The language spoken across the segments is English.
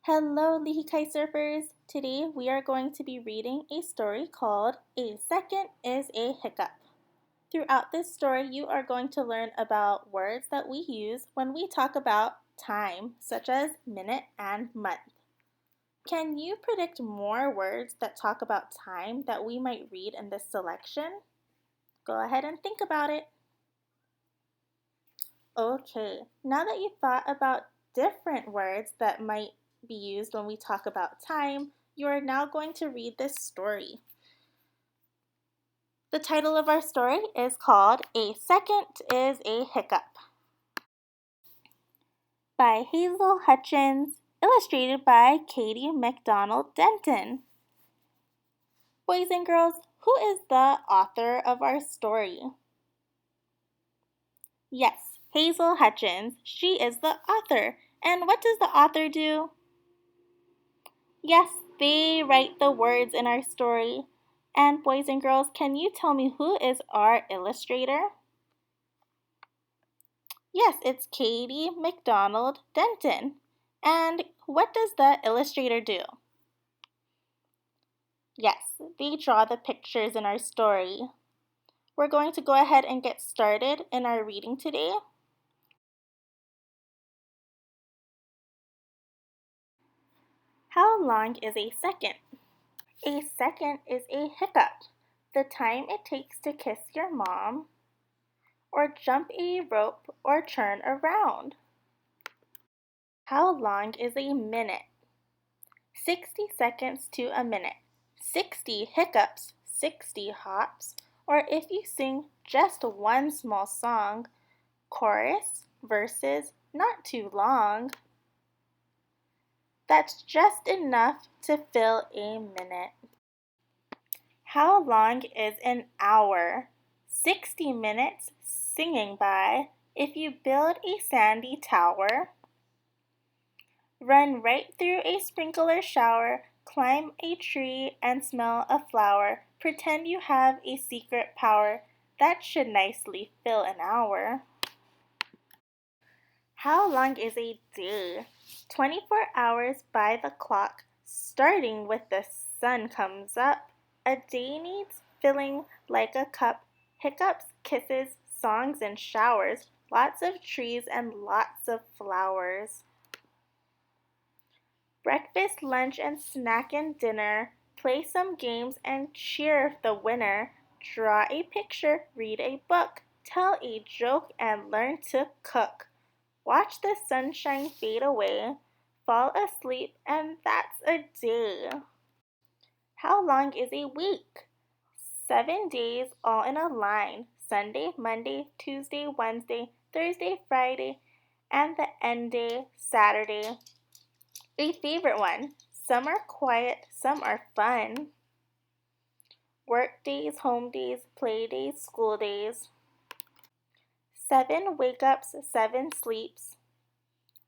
Hello, Leahy Kite Surfers! Today we are going to be reading a story called A Second is a Hiccup. Throughout this story, you are going to learn about words that we use when we talk about time, such as minute and month. Can you predict more words that talk about time that we might read in this selection? Go ahead and think about it. Okay, now that you've thought about different words that might be used when we talk about time, you are now going to read this story. The title of our story is called A Second is a Hiccup by Hazel Hutchins, illustrated by Katie MacDonald Denton. Boys and girls, who is the author of our story? Yes, Hazel Hutchins. She is the author. And what does the author do? Yes, they write the words in our story. And boys and girls, can you tell me who is our illustrator? Yes, it's Katie MacDonald Denton. And what does the illustrator do? Yes, they draw the pictures in our story. We're going to go ahead and get started in our reading today. How long is a second? A second is a hiccup, the time it takes to kiss your mom, or jump a rope or turn around. How long is a minute? 60 seconds to a minute. 60 hiccups, 60 hops, or if you sing just one small song, chorus, verses, not too long. That's just enough to fill a minute. How long is an hour? 60 minutes singing by If You Build a Sandy Tower. Run right through a sprinkler shower, climb a tree and smell a flower. Pretend you have a secret power. That should nicely fill an hour. How long is a day? 24 hours by the clock, starting with the sun comes up. A day needs filling like a cup. Hiccups, kisses, songs and showers. Lots of trees and lots of flowers. Breakfast, lunch, and snack and dinner. Play some games and cheer the winner. Draw a picture, read a book, tell a joke, and learn to cook. Watch the sunshine fade away, fall asleep, and that's a day. How long is a week? 7 days all in a line. Sunday, Monday, Tuesday, Wednesday, Thursday, Friday, and the end day, Saturday. A favorite one. Some are quiet, some are fun. Work days, home days, play days, school days. 7 wake-ups, 7 sleeps.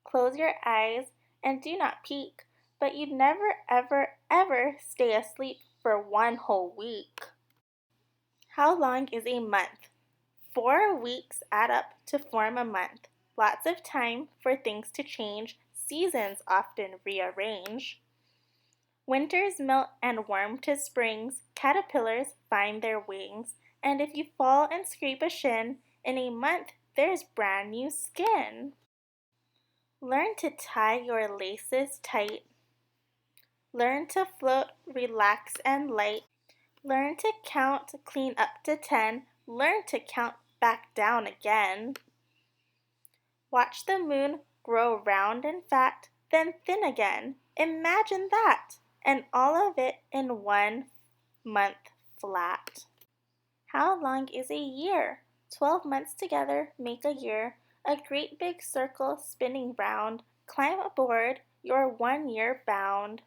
Close your eyes and do not peek, but you'd never, ever, ever stay asleep for one whole week. How long is a month? 4 weeks add up to form a month. Lots of time for things to change. Seasons often rearrange. Winters melt and warm to springs. Caterpillars find their wings. And if you fall and scrape a shin, in a month there's brand new skin. Learn to tie your laces tight. Learn to float, relax, and light. Learn to count, clean up to 10. Learn to count back down again. Watch the moon grow round and fat, then thin again. Imagine that! And all of it in 1 month flat. How long is a year? 12 months together make a year. A great big circle spinning round. Climb aboard, you're 1 year bound.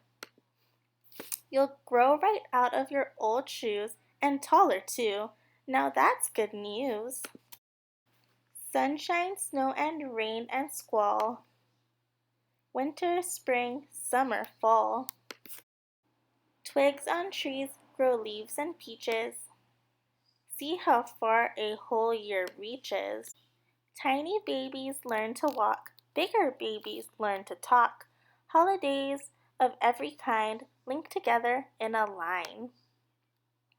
You'll grow right out of your old shoes, and taller too. Now that's good news. Sunshine, snow and rain and squall. Winter, spring, summer, fall. Twigs on trees grow leaves and peaches. See how far a whole year reaches. Tiny babies learn to walk. Bigger babies learn to talk. Holidays of every kind link together in a line.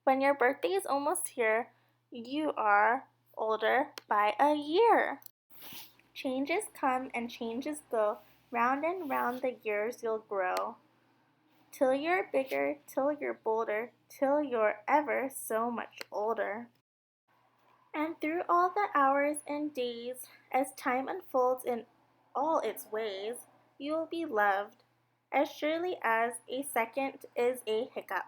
When your birthday is almost here, you are older by a year. Changes come and changes go, round and round the years you'll grow. Till you're bigger, till you're bolder, till you're ever so much older. And through all the hours and days, as time unfolds in all its ways, you will be loved as surely as a second is a hiccup.